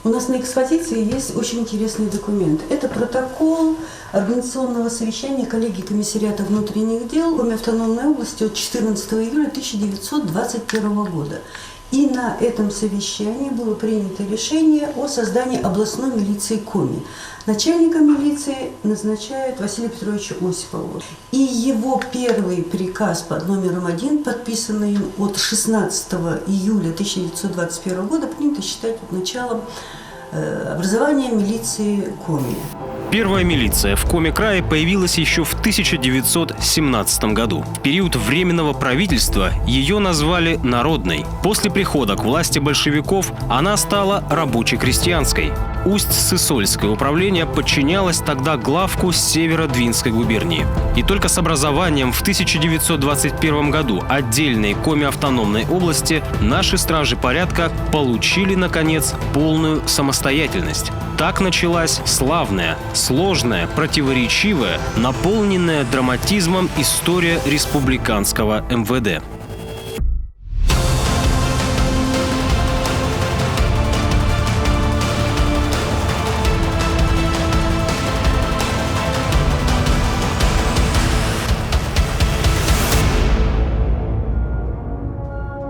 У нас на экспозиции есть очень интересный документ. Это протокол организационного совещания коллегии комиссариата внутренних дел Коми автономной области от 14 июля 1921 года. И на этом совещании было принято решение о создании областной милиции Коми. Начальника милиции назначают Василия Петровича Осипова. И его первый приказ под номером 1, подписанный им от 16 июля 1921 года, принято считать началом образования милиции Коми. Первая милиция в Коми-крае появилась еще в 1917 году. В период Временного правительства ее назвали «Народной». После прихода к власти большевиков она стала рабоче-крестьянской. Усть-Сысольское управление подчинялось тогда главку Северо-Двинской губернии. И только с образованием в 1921 году отдельной Коми-автономной области наши стражи порядка получили, наконец, полную самостоятельность. Так началась славная, сложная, противоречивая, наполненная драматизмом история республиканского МВД.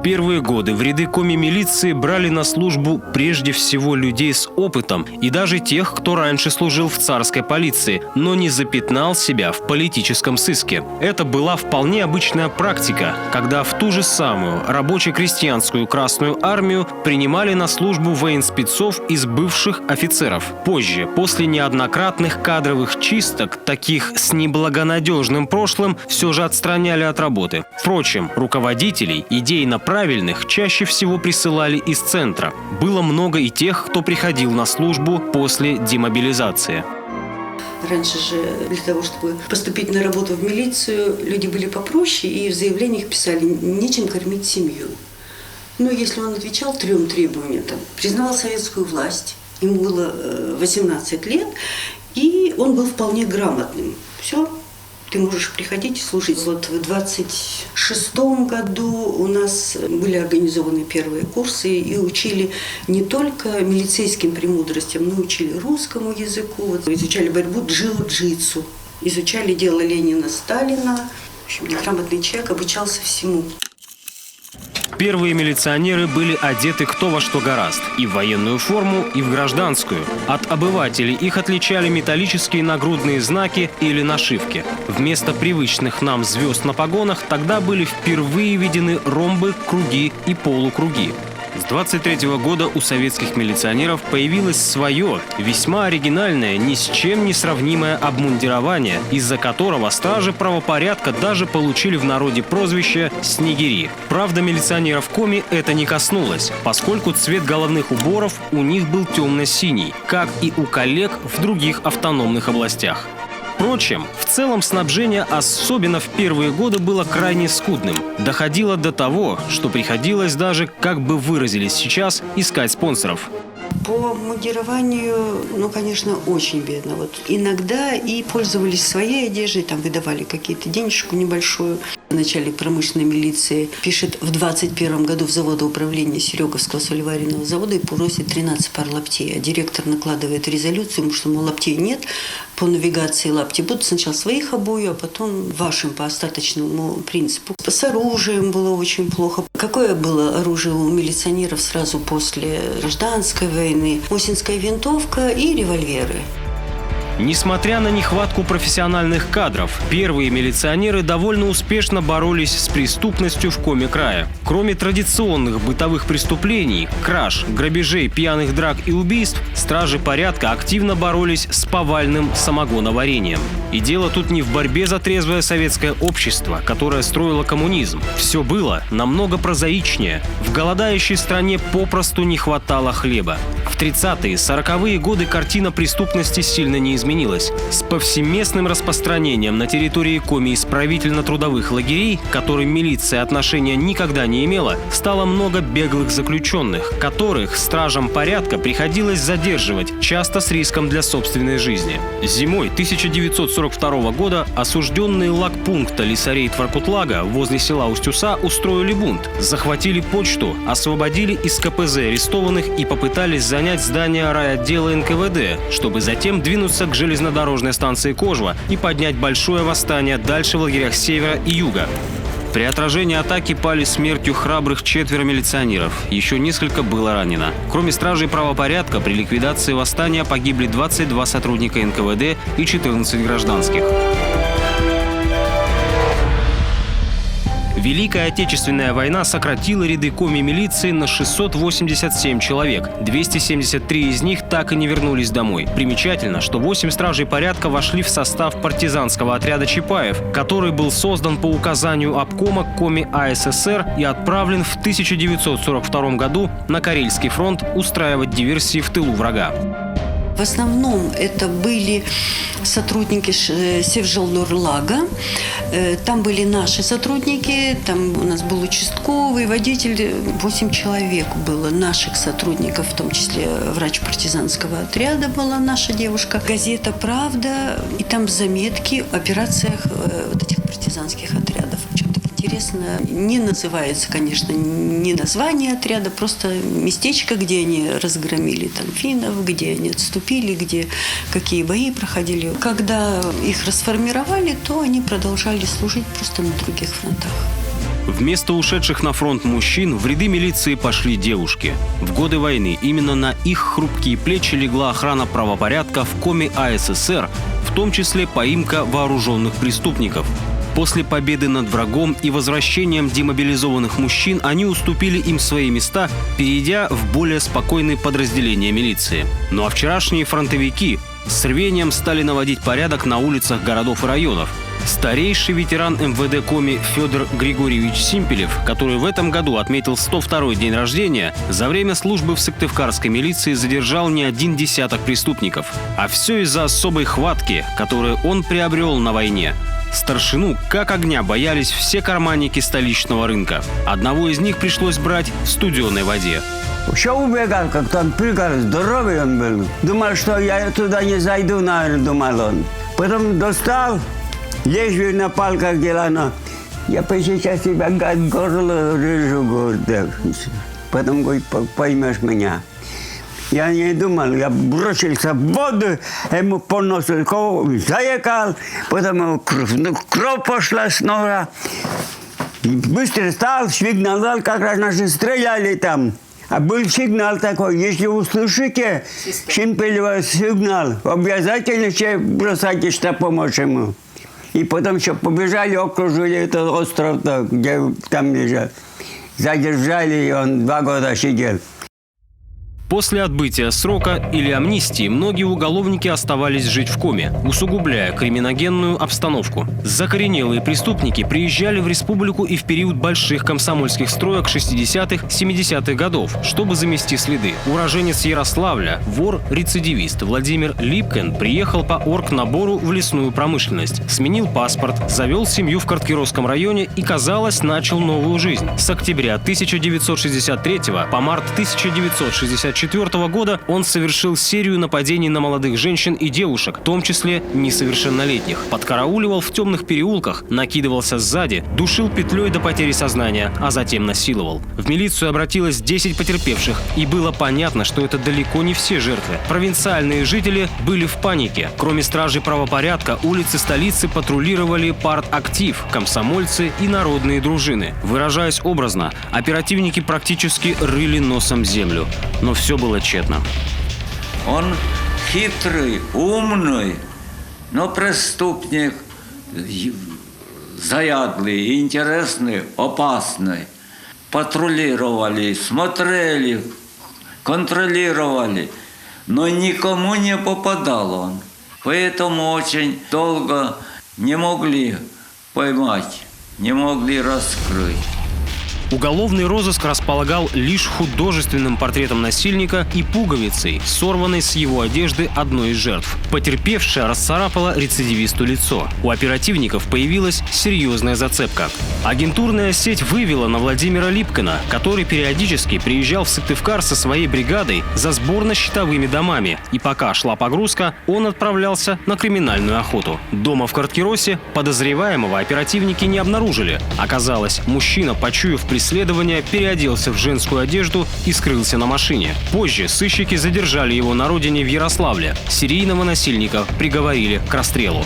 Первые годы в ряды коми-милиции брали на службу прежде всего людей с опытом и даже тех, кто раньше служил в царской полиции, но не запятнал себя в политическом сыске. Это была вполне обычная практика, когда в ту же самую рабоче-крестьянскую Красную армию принимали на службу военспецов из бывших офицеров. Позже, после неоднократных кадровых чисток, таких с неблагонадежным прошлым все же отстраняли от работы. Впрочем, руководителей идейно правильных чаще всего присылали из центра. Было много и тех, кто приходил на службу после демобилизации. Раньше же для того, чтобы поступить на работу в милицию, люди были попроще и в заявлениях писали «нечем кормить семью». Но если он отвечал 3 требованиям, признавал советскую власть, ему было 18 лет, и он был вполне грамотным. Все. Ты можешь приходить и служить. Вот в 26-м году у нас были организованы первые курсы и учили не только милицейским премудростям, но учили русскому языку, изучали борьбу джиу-джитсу, изучали дело Ленина, Сталина. В общем, неграмотный человек обучался всему. Первые милиционеры были одеты кто во что горазд – и в военную форму, и в гражданскую. От обывателей их отличали металлические нагрудные знаки или нашивки. Вместо привычных нам звезд на погонах тогда были впервые введены ромбы, круги и полукруги. С 23-го года у советских милиционеров появилось свое, весьма оригинальное, ни с чем не сравнимое обмундирование, из-за которого стражи правопорядка даже получили в народе прозвище «снегири». Правда, милиционеров Коми это не коснулось, поскольку цвет головных уборов у них был темно-синий, как и у коллег в других автономных областях. Впрочем, в целом снабжение, особенно в первые годы, было крайне скудным. Доходило до того, что приходилось даже, как бы выразились сейчас, искать спонсоров. По мундированию, конечно, очень бедно. Иногда и пользовались своей одеждой, выдавали какие-то денежку небольшую. В начале промышленной милиции пишет в 21 году в заводоуправлении Сереговского солеваренного завода и просит 13 пар лаптей. А директор накладывает резолюцию, что, лаптей нет, по навигации лапти будут сначала своих обои, а потом вашим по остаточному принципу. С оружием было очень плохо. Какое было оружие у милиционеров сразу после гражданской войны? Мосинская винтовка и револьверы. Несмотря на нехватку профессиональных кадров, первые милиционеры довольно успешно боролись с преступностью в Коми-крае. Кроме традиционных бытовых преступлений, краж, грабежей, пьяных драк и убийств, стражи порядка активно боролись с повальным самогоноварением. И дело тут не в борьбе за трезвое советское общество, которое строило коммунизм. Все было намного прозаичнее. В голодающей стране попросту не хватало хлеба. В 30-е, 40-е годы картина преступности сильно не изменилась. изменилось. С повсеместным распространением на территории Коми исправительно-трудовых лагерей, к которым милиция отношения никогда не имела, стало много беглых заключенных, которых стражам порядка приходилось задерживать, часто с риском для собственной жизни. Зимой 1942 года осужденные лагпункта Лисарей Творкутлага возле села Устюса устроили бунт, захватили почту, освободили из КПЗ арестованных и попытались занять здание райотдела НКВД, чтобы затем двинуться к железнодорожной станции Кожва и поднять большое восстание дальше в лагерях севера и юга. При отражении атаки пали смертью храбрых 4 милиционеров. Еще несколько было ранено. Кроме стражей правопорядка, при ликвидации восстания погибли 22 сотрудника НКВД и 14 гражданских. Великая Отечественная война сократила ряды Коми-милиции на 687 человек. 273 из них так и не вернулись домой. Примечательно, что 8 стражей порядка вошли в состав партизанского отряда Чапаев, который был создан по указанию обкома Коми АССР и отправлен в 1942 году на Карельский фронт устраивать диверсии в тылу врага. В основном это были сотрудники Севжелнурлага. Там были наши сотрудники, там у нас был участковый, водитель. 8 человек было наших сотрудников, в том числе врач партизанского отряда была наша девушка. Газета «Правда», и там заметки о операциях вот этих партизанских отрядов. Интересно, не называется, конечно, не название отряда, просто местечко, где они разгромили там финнов, где они отступили, где какие бои проходили. Когда их расформировали, то они продолжали служить просто на других фронтах. Вместо ушедших на фронт мужчин в ряды милиции пошли девушки. В годы войны именно на их хрупкие плечи легла охрана правопорядка в Коми АССР, в том числе поимка вооруженных преступников. После победы над врагом и возвращением демобилизованных мужчин они уступили им свои места, перейдя в более спокойные подразделения милиции. Ну а вчерашние фронтовики с рвением стали наводить порядок на улицах городов и районов. Старейший ветеран МВД Коми Федор Григорьевич Симпелев, который в этом году отметил 102-й день рождения, за время службы в Сыктывкарской милиции задержал не один десяток преступников. А все из-за особой хватки, которую он приобрел на войне. Старшину как огня боялись все карманники столичного рынка. Одного из них пришлось брать в студеной воде. Все убегал, как там прыгал, здоровый он был. Думал, что я туда не зайду, наверное, думал он. Потом достал, лежу на палках делано. Я сейчас тебя горло режу, говорит. Потом говорит, поймешь меня. Я не думал, я бросился в воду, ему по носу заекал, потом кровь пошла снова. Быстро стал, сигнал дал, как раз наши стреляли там. А был сигнал такой, если услышите Симпелева сигнал, обязательно бросайте, что помочь ему. И потом еще побежали, окружили этот остров, где там лежал. Задержали, и он 2 года сидел. После отбытия срока или амнистии многие уголовники оставались жить в Коми, усугубляя криминогенную обстановку. Закоренелые преступники приезжали в республику и в период больших комсомольских строек 60-х, 70-х годов, чтобы замести следы. Уроженец Ярославля, вор-рецидивист Владимир Липкен приехал по оргнабору в лесную промышленность, сменил паспорт, завел семью в Карткировском районе и, казалось, начал новую жизнь. С октября 1963 по март 1964 года он совершил серию нападений на молодых женщин и девушек, в том числе несовершеннолетних. Подкарауливал в темных переулках, накидывался сзади, душил петлей до потери сознания, а затем насиловал. В милицию обратилось 10 потерпевших, и было понятно, что это далеко не все жертвы. Провинциальные жители были в панике. Кроме стражей правопорядка, улицы столицы патрулировали партактив, комсомольцы и народные дружины. Выражаясь образно, оперативники практически рыли носом землю. Но все было тщетно. Он хитрый, умный, но преступник заядлый, интересный, опасный. Патрулировали, смотрели, контролировали, но никому не попадал он. Поэтому очень долго не могли поймать, не могли раскрыть. Уголовный розыск располагал лишь художественным портретом насильника и пуговицей, сорванной с его одежды одной из жертв. Потерпевшая расцарапала рецидивисту лицо. У оперативников появилась серьезная зацепка. Агентурная сеть вывела на Владимира Липкина, который периодически приезжал в Сыктывкар со своей бригадой за сборно-счетовыми домами. И пока шла погрузка, он отправлялся на криминальную охоту. Дома в Карткиросе подозреваемого оперативники не обнаружили. Оказалось, мужчина, почуяв преследование, переоделся в женскую одежду и скрылся на машине. Позже сыщики задержали его на родине в Ярославле. Серийного насильника приговорили к расстрелу.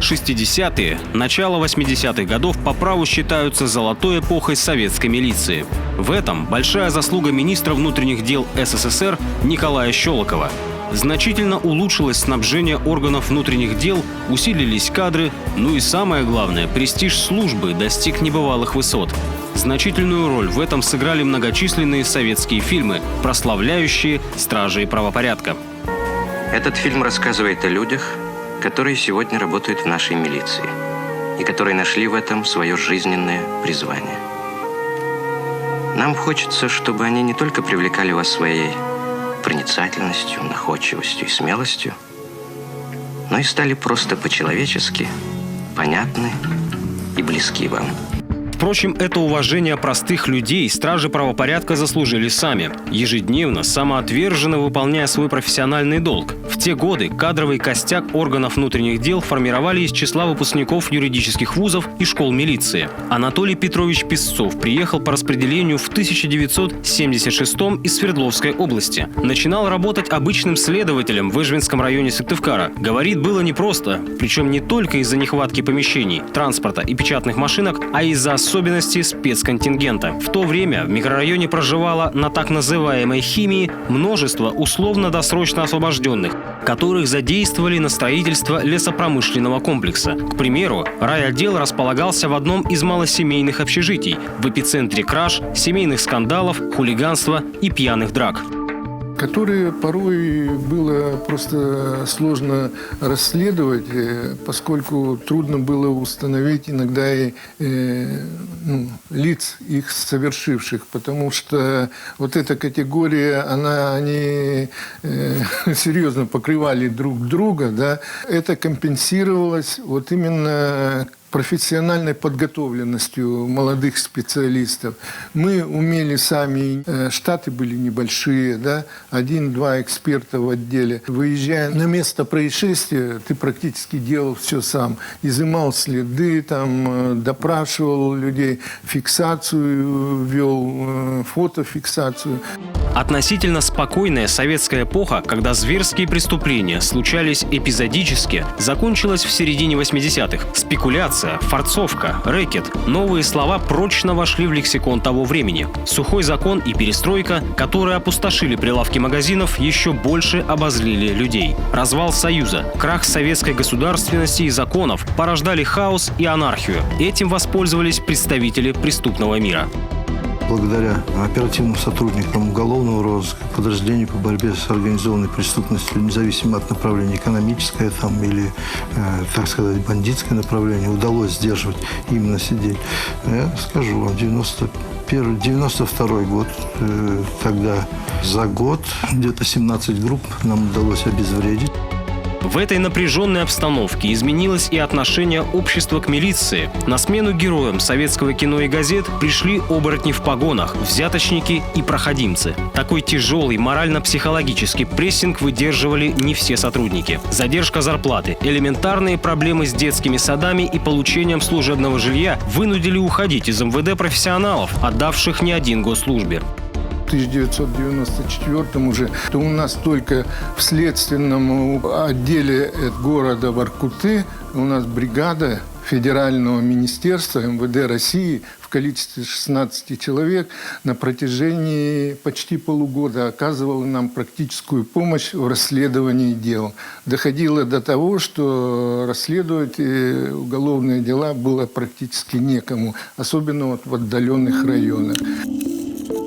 60-е, начало 80-х годов по праву считаются золотой эпохой советской милиции. В этом большая заслуга министра внутренних дел СССР Николая Щелокова. Значительно улучшилось снабжение органов внутренних дел, усилились кадры, ну и самое главное, престиж службы достиг небывалых высот. Значительную роль в этом сыграли многочисленные советские фильмы, прославляющие стражей правопорядка. Этот фильм рассказывает о людях, которые сегодня работают в нашей милиции и которые нашли в этом свое жизненное призвание. Нам хочется, чтобы они не только привлекали вас своей проницательностью, находчивостью и смелостью, но и стали просто по-человечески понятны и близки вам. Впрочем, это уважение простых людей стражи правопорядка заслужили сами, ежедневно, самоотверженно выполняя свой профессиональный долг. В те годы кадровый костяк органов внутренних дел формировали из числа выпускников юридических вузов и школ милиции. Анатолий Петрович Песцов приехал по распределению в 1976 из Свердловской области. Начинал работать обычным следователем в Ижвинском районе Сыктывкара. Говорит, было непросто, причем не только из-за нехватки помещений, транспорта и печатных машинок, а из-за особенностей спецконтингента. В то время в микрорайоне проживало на так называемой химии множество условно-досрочно освобожденных, которых задействовали на строительство лесопромышленного комплекса. К примеру, райотдел располагался в одном из малосемейных общежитий, в эпицентре краж, семейных скандалов, хулиганства и пьяных драк, которые порой было просто сложно расследовать, поскольку трудно было установить иногда и лиц их совершивших, потому что вот эта категория, они серьезно покрывали друг друга, да, это компенсировалось вот именно профессиональной подготовленностью молодых специалистов. Мы умели сами, штаты были небольшие, да, 1-2 эксперта в отделе. Выезжая на место происшествия, ты практически делал все сам. Изымал следы, там, допрашивал людей, фиксацию вел, фотофиксацию. Относительно спокойная советская эпоха, когда зверские преступления случались эпизодически, закончилась в середине 80-х. Спекуляция, форцовка, рэкет – новые слова прочно вошли в лексикон того времени. Сухой закон и перестройка, которые опустошили прилавки магазинов, еще больше обозлили людей. Развал Союза, крах советской государственности и законов порождали хаос и анархию. Этим воспользовались представители преступного мира. Благодаря оперативным сотрудникам уголовного розыска, подразделению по борьбе с организованной преступностью, независимо от направления экономическое там, или, так сказать, бандитское направление, удалось сдерживать именно сидеть. Я скажу вам, 92 год, тогда за год где-то 17 групп нам удалось обезвредить. В этой напряженной обстановке изменилось и отношение общества к милиции. На смену героям советского кино и газет пришли оборотни в погонах, взяточники и проходимцы. Такой тяжелый морально-психологический прессинг выдерживали не все сотрудники. Задержка зарплаты, элементарные проблемы с детскими садами и получением служебного жилья вынудили уходить из МВД профессионалов, отдавших не один год службе. В 1994 уже, то у нас только в следственном отделе города Воркуты у нас бригада Федерального министерства МВД России в количестве 16 человек на протяжении почти полугода оказывала нам практическую помощь в расследовании дел. Доходило до того, что расследовать уголовные дела было практически некому, особенно вот в отдаленных районах.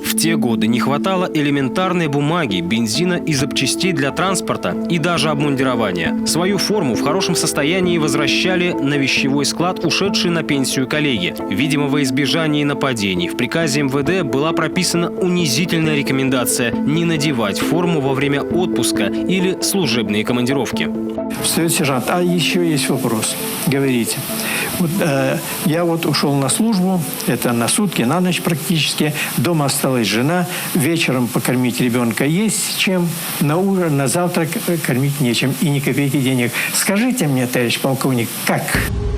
В В те годы не хватало элементарной бумаги, бензина и запчастей для транспорта и даже обмундирования. Свою форму в хорошем состоянии возвращали на вещевой склад ушедшие на пенсию коллеги. Видимо, во избежание нападений в приказе МВД была прописана унизительная рекомендация не надевать форму во время отпуска или служебные командировки. Встает сержант, а еще есть вопрос. Говорите. Вот, я вот ушел на службу, это на сутки, на ночь практически. Дома осталась жена. Вечером покормить ребенка есть чем. На ужин, на завтрак кормить нечем. И ни копейки денег. Скажите мне, товарищ полковник, как?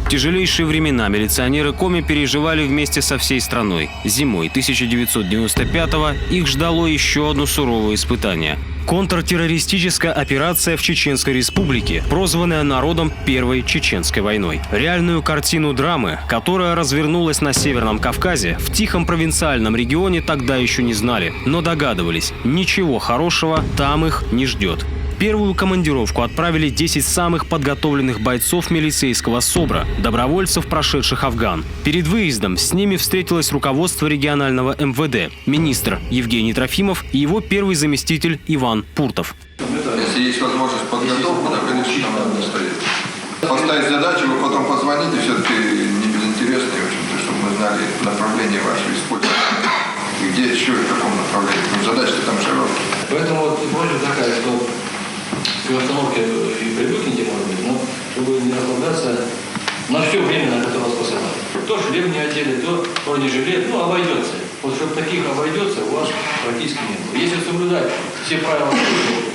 Тяжелейшие времена милиционеры Коми переживали вместе со всей страной. Зимой 1995-го их ждало еще одно суровое испытание. Контртеррористическая операция в Чеченской Республике, прозванная народом Первой Чеченской войной. Реальную картину драмы, которая развернулась на Северном Кавказе, в тихом провинциальном регионе тогда еще не знали, но догадывались, ничего хорошего там их не ждет. Первую командировку отправили 10 самых подготовленных бойцов милицейского СОБРа, добровольцев, прошедших Афган. Перед выездом с ними встретилось руководство регионального МВД, министр Евгений Трофимов и его первый заместитель Иван Пуртов. Если есть возможность подготовки, то, конечно, надо стоять. Поставить задачу, вы потом позвоните, все-таки не безинтересно, в общем-то, чтобы мы знали направление вашего использования. И где, еще, в каком направлении. Задача-то там широкая. Поэтому вот просьба такая, что к установке и привыкните, может быть, но чтобы не расслабляться на все время, на которое вас посылают. То шлем не одели, то бронежилет, обойдется. Вот чтобы таких обойдется, у вас практически не было. Если соблюдать все правила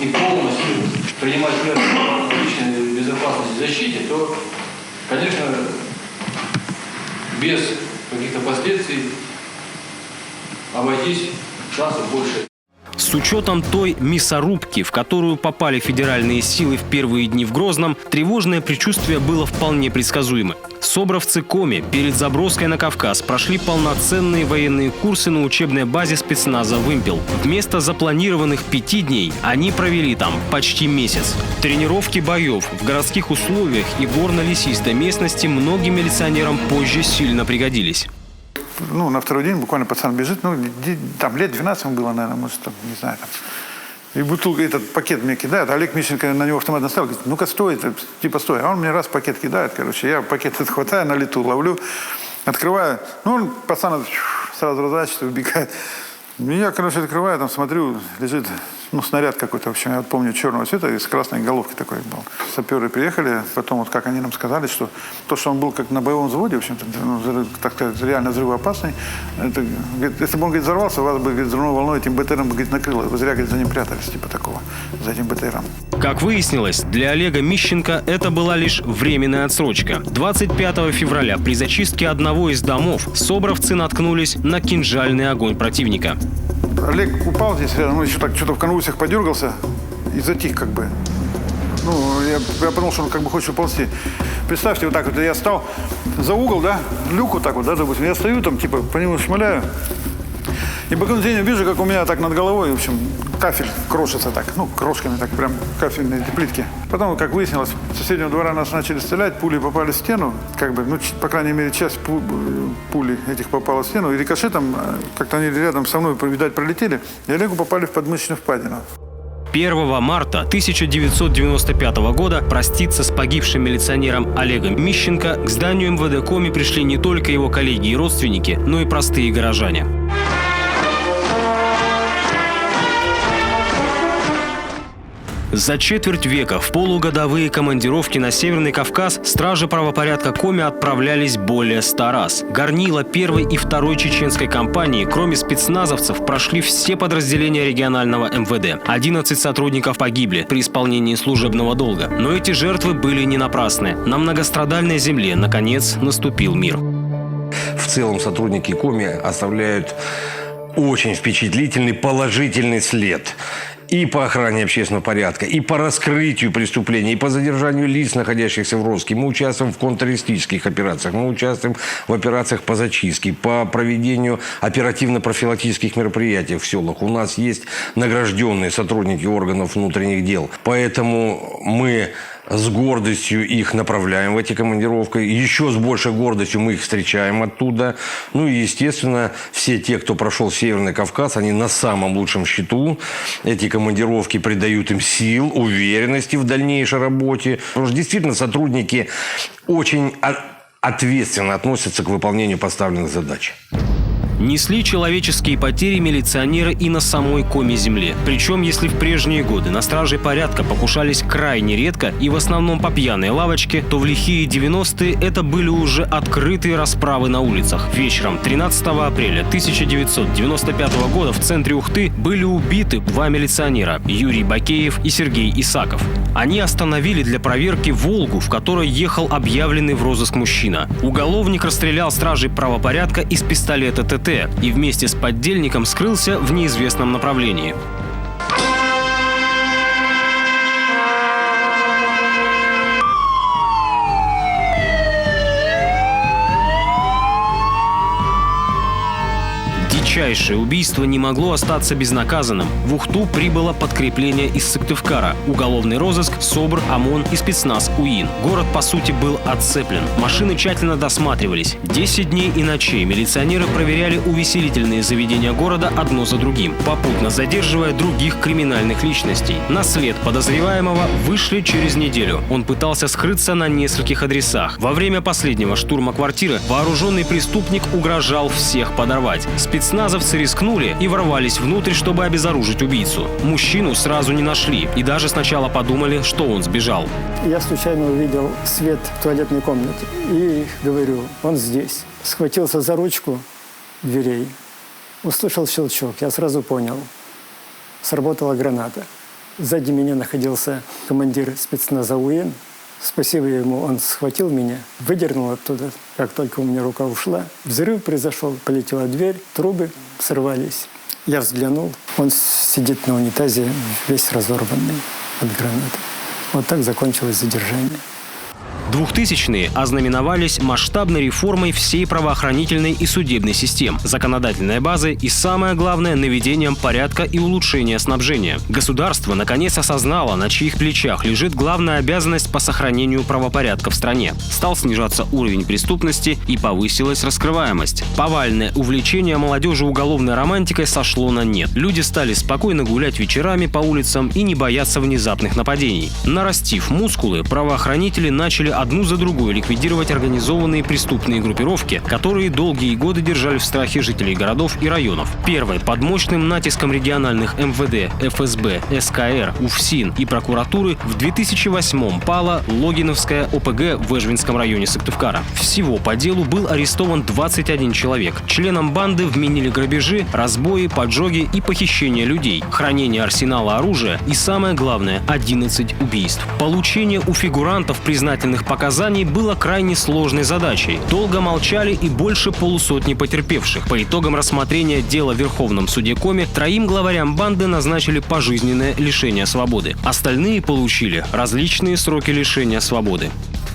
и полностью принимать меры по личной безопасности и защите, то, конечно, без каких-то последствий обойтись шансов больше. С учетом той мясорубки, в которую попали федеральные силы в первые дни в Грозном, тревожное предчувствие было вполне предсказуемо. Собровцы Коми перед заброской на Кавказ прошли полноценные военные курсы на учебной базе спецназа «Вымпел». Вместо запланированных 5 дней они провели там почти месяц. Тренировки боев в городских условиях и горно-лесистой местности многим милиционерам позже сильно пригодились. На второй день буквально пацан бежит, там лет 12 ему было, наверное, может, там, не знаю, там. И бутылку, этот пакет мне кидает, Олег Мищенко на него автомат наставил, говорит, ну-ка стой, типа стой. А он мне раз пакет кидает, я пакет этот хватаю, на лету ловлю, открываю, пацан сразу разворачивается, убегает. Я, открываю, там смотрю, лежит, снаряд какой-то, в общем, я помню, черного цвета и с красной головкой такой был. Саперы приехали, потом, как они нам сказали, что то, что он был как на боевом взводе, в общем-то, так сказать, реально взрывоопасный, это, говорит, если бы он, взорвался, вас бы, взрывной волной этим БТРом, накрыло. Вы зря, за ним прятались, типа такого, за этим БТРом. Как выяснилось, для Олега Мищенко это была лишь временная отсрочка. 25 февраля при зачистке одного из домов собровцы наткнулись на кинжальный огонь противника. Олег упал здесь рядом, еще так что-то в конвульсиях подергался и затих как бы. Я подумал, что он как бы хочет уползти. Представьте, вот так вот я стал за угол, люк вот так вот, допустим. Я стою там, типа, по нему шмаляю. И боковым зрением вижу, как у меня так над головой, в общем, кафель крошится так, крошками так, прям кафельные плитки. Потом, как выяснилось, с соседнего двора нас начали стрелять, пули попали в стену, как бы, по крайней мере, часть пули этих попала в стену, и рикошетом, как-то они рядом со мной, видать, пролетели, и Олегу попали в подмышечную впадину. 1 марта 1995 года проститься с погибшим милиционером Олегом Мищенко к зданию МВД Коми пришли не только его коллеги и родственники, но и простые горожане. За четверть века в полугодовые командировки на Северный Кавказ стражи правопорядка Коми отправлялись более 100 раз. Горнила первой и второй чеченской кампании, кроме спецназовцев, прошли все подразделения регионального МВД. 11 сотрудников погибли при исполнении служебного долга. Но эти жертвы были не напрасны. На многострадальной земле, наконец, наступил мир. В целом сотрудники Коми оставляют очень впечатлительный положительный след. И по охране общественного порядка, и по раскрытию преступлений, и по задержанию лиц, находящихся в розыске. Мы участвуем в контртеррористических операциях, мы участвуем в операциях по зачистке, по проведению оперативно-профилактических мероприятий в селах. У нас есть награжденные сотрудники органов внутренних дел. Поэтому мы С гордостью их направляем в эти командировки. Еще с большей гордостью мы их встречаем оттуда. Ну и, естественно, все те, кто прошел Северный Кавказ, они на самом лучшем счету. Эти командировки придают им сил, уверенности в дальнейшей работе. Потому что действительно сотрудники очень ответственно относятся к выполнению поставленных задач. Несли человеческие потери милиционеры и на самой Коми-земле. Причем, если в прежние годы на страже порядка покушались крайне редко и в основном по пьяной лавочке, то в лихие 90-е это были уже открытые расправы на улицах. Вечером 13 апреля 1995 года в центре Ухты были убиты 2 милиционера – Юрий Бакеев и Сергей Исаков. Они остановили для проверки «Волгу», в которой ехал объявленный в розыск мужчина. Уголовник расстрелял стражей правопорядка из пистолета ТТ и вместе с поддельником скрылся в неизвестном направлении. Дичайшее убийство не могло остаться безнаказанным. В Ухту прибыло подкрепление из Сыктывкара, уголовный розыск, СОБР, ОМОН и спецназ УИН. Город, по сути, был отцеплен. Машины тщательно досматривались. 10 дней и ночей милиционеры проверяли увеселительные заведения города одно за другим, попутно задерживая других криминальных личностей. На след подозреваемого вышли через неделю. Он пытался скрыться на нескольких адресах. Во время последнего штурма квартиры вооруженный преступник угрожал всех подорвать. Спецназовцы рискнули и ворвались внутрь, чтобы обезоружить убийцу. Мужчину сразу не нашли и даже сначала подумали, что он сбежал. Я случайно увидел свет в туалетной комнате и говорю, он здесь. Схватился за ручку дверей, услышал щелчок, я сразу понял, сработала граната. Сзади меня находился командир спецназа УИН. Спасибо ему, он схватил меня, выдернул оттуда. Как только у меня рука ушла, взрыв произошел, полетела дверь, трубы сорвались. Я взглянул, он сидит на унитазе, весь разорванный от гранаты. Вот так закончилось задержание. 2000-е ознаменовались масштабной реформой всей правоохранительной и судебной систем, законодательной базы и, самое главное, наведением порядка и улучшения снабжения. Государство наконец осознало, на чьих плечах лежит главная обязанность по сохранению правопорядка в стране. Стал снижаться уровень преступности и повысилась раскрываемость. Повальное увлечение молодежи уголовной романтикой сошло на нет. Люди стали спокойно гулять вечерами по улицам и не бояться внезапных нападений. Нарастив мускулы, правоохранители начали одну за другой ликвидировать организованные преступные группировки, которые долгие годы держали в страхе жителей городов и районов. Первой под мощным натиском региональных МВД, ФСБ, СКР, УФСИН и прокуратуры в 2008-м пала Логиновская ОПГ в Эжвинском районе Сыктывкара. Всего по делу был арестован 21 человек. Членам банды вменили грабежи, разбои, поджоги и похищение людей, хранение арсенала оружия и, самое главное, 11 убийств. Получение у фигурантов признательных показаний было крайне сложной задачей. Долго молчали и больше полусотни потерпевших. По итогам рассмотрения дела в Верховном суде Коми 3 главарям банды назначили пожизненное лишение свободы. Остальные получили различные сроки лишения свободы.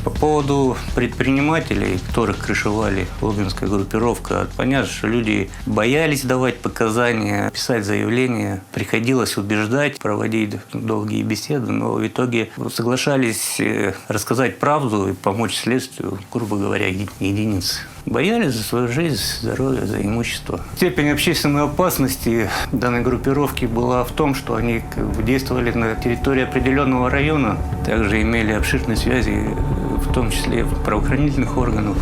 По поводу предпринимателей, которых крышевали логинская группировка, понятно, что люди боялись давать показания, писать заявления. Приходилось убеждать, проводить долгие беседы, но в итоге соглашались рассказать правду и помочь следствию, грубо говоря, единицы. Боялись за свою жизнь, здоровье, за имущество. Степень общественной опасности данной группировки была в том, что они действовали на территории определенного района, также имели обширные связи, в том числе правоохранительных органов.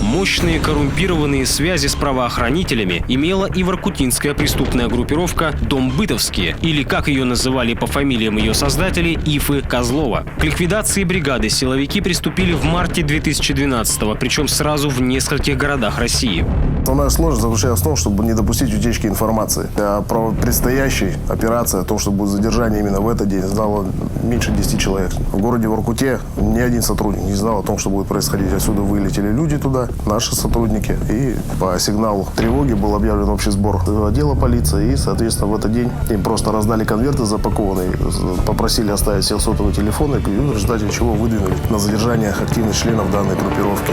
Мощные коррумпированные связи с правоохранителями имела и воркутинская преступная группировка «Домбытовские», или, как ее называли по фамилиям ее создателей, Ифы Козлова. К ликвидации бригады силовики приступили в марте 2012-го, причем сразу в нескольких городах России. Основная сложность заключается в том, чтобы не допустить утечки информации. О предстоящей операции, о том, что будет задержание именно в этот день, знало меньше 10 человек. В городе Воркуте ни один сотрудник не знал о том, что будет происходить. Отсюда вылетели люди туда, наши сотрудники. И по сигналу тревоги был объявлен общий сбор отдела полиции. И, соответственно, в этот день им просто раздали конверты запакованные, попросили оставить все сотовые телефоны, и в результате чего выдвинули на задержание активных членов данной группировки.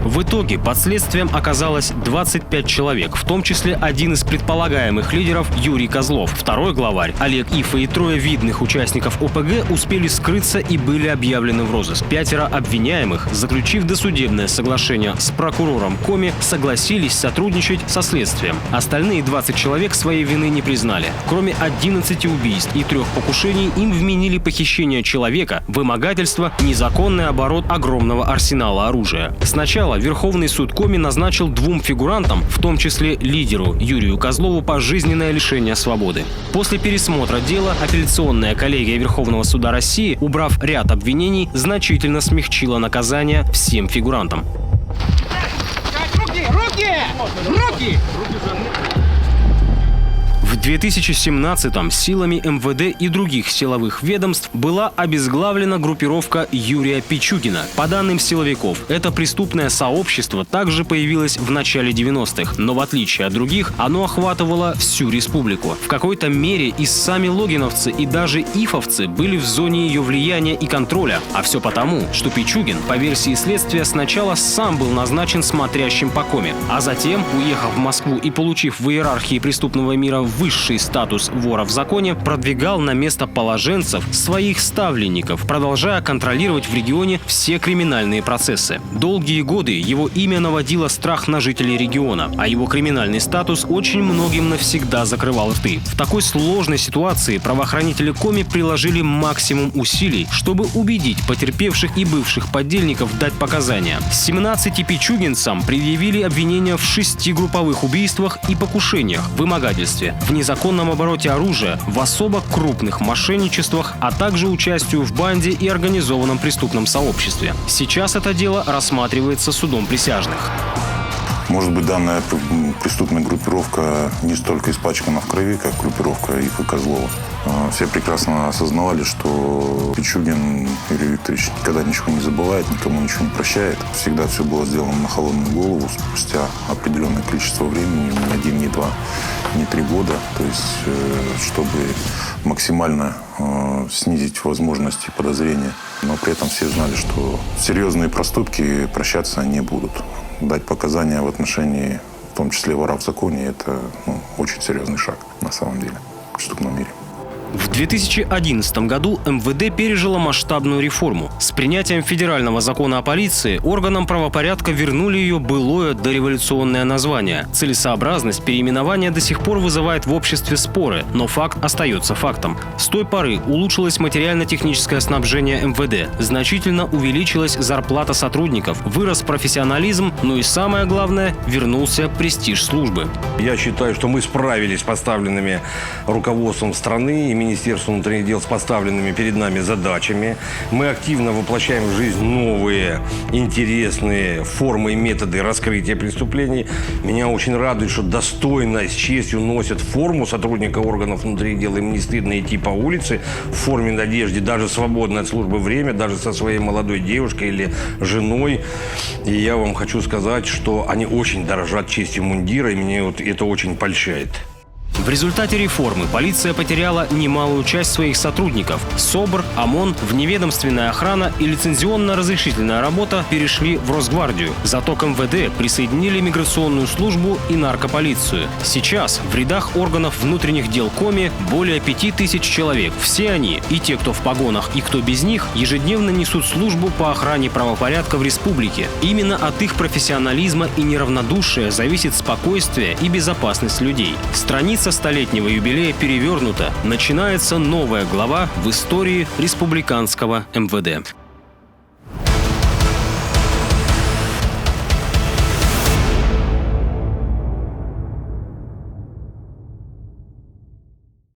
В итоге под следствием оказалось 25 человек, в том числе один из предполагаемых лидеров Юрий Козлов. Второй главарь Олег Ифа и трое видных участников ОПГ успели скрыться и были объявлены в розыск. 5 обвиняемых, заключив досудебное соглашение с прокурором Коми, согласились сотрудничать со следствием. Остальные 20 человек своей вины не признали. Кроме 11 убийств и 3 покушений, им вменили похищение человека, вымогательство, незаконный оборот огромного арсенала оружия. Сначала Верховный суд Коми назначил 2 фигурантам, в том числе лидеру Юрию Козлову, пожизненное лишение свободы. После пересмотра дела апелляционная коллегия Верховного суда России, убрав ряд обвинений, значительно смягчила наказание всем фигурантам. Руки! В 2017-м силами МВД и других силовых ведомств была обезглавлена группировка Юрия Пичугина. По данным силовиков, это преступное сообщество также появилось в начале 90-х, но в отличие от других, оно охватывало всю республику. В какой-то мере и сами логиновцы, и даже ифовцы были в зоне ее влияния и контроля. А все потому, что Пичугин, по версии следствия, сначала сам был назначен смотрящим по Коми, а затем, уехав в Москву и получив в иерархии преступного мира высший статус вора в законе, продвигал на место положенцев своих ставленников, продолжая контролировать в регионе все криминальные процессы. Долгие годы его имя наводило страх на жителей региона, а его криминальный статус очень многим навсегда закрывал рты. В такой сложной ситуации правоохранители Коми приложили максимум усилий, чтобы убедить потерпевших и бывших подельников дать показания. 17 пичугинцам предъявили обвинения в 6 групповых убийствах и покушениях, вымогательстве, в незаконном обороте оружия, в особо крупных мошенничествах, а также участию в банде и организованном преступном сообществе. Сейчас это дело рассматривается судом присяжных. Может быть, данная преступная группировка не столько испачкана в крови, как группировка Ифы Козлова. Все прекрасно осознавали, что Пичугин Юрий Викторович никогда ничего не забывает, никому ничего не прощает. Всегда все было сделано на холодную голову, спустя определенное количество времени, не 1, не 2, не 3 года. То есть, чтобы максимально снизить возможности подозрения. Но при этом все знали, что серьезные проступки прощаться не будут. Дать показания в отношении, в том числе вора в законе, это очень серьезный шаг на самом деле в преступном мире. В 2011 году МВД пережило масштабную реформу. С принятием федерального закона о полиции органам правопорядка вернули ее былое дореволюционное название. Целесообразность переименования до сих пор вызывает в обществе споры, но факт остается фактом. С той поры улучшилось материально-техническое снабжение МВД, значительно увеличилась зарплата сотрудников, вырос профессионализм, но и самое главное – вернулся престиж службы. Я считаю, что мы справились с поставленными руководством страны и Министерством внутренних дел с поставленными перед нами задачами. Мы активно воплощаем в жизнь новые, интересные формы и методы раскрытия преступлений. Меня очень радует, что достойно, с честью носят форму сотрудника органов внутренних дел. Им не стыдно идти по улице в форме, одежде, даже свободное от службы время, даже со своей молодой девушкой или женой. И я вам хочу сказать, что они очень дорожат честью мундира, и меня это очень польщает. В результате реформы полиция потеряла немалую часть своих сотрудников. СОБР, ОМОН, вневедомственная охрана и лицензионно-разрешительная работа перешли в Росгвардию. Зато к МВД присоединили миграционную службу и наркополицию. Сейчас в рядах органов внутренних дел Коми более 5000 человек. Все они, и те, кто в погонах, и кто без них, ежедневно несут службу по охране правопорядка в республике. Именно от их профессионализма и неравнодушия зависит спокойствие и безопасность людей. Страница столетнего юбилея перевернута. Начинается новая глава в истории республиканского МВД.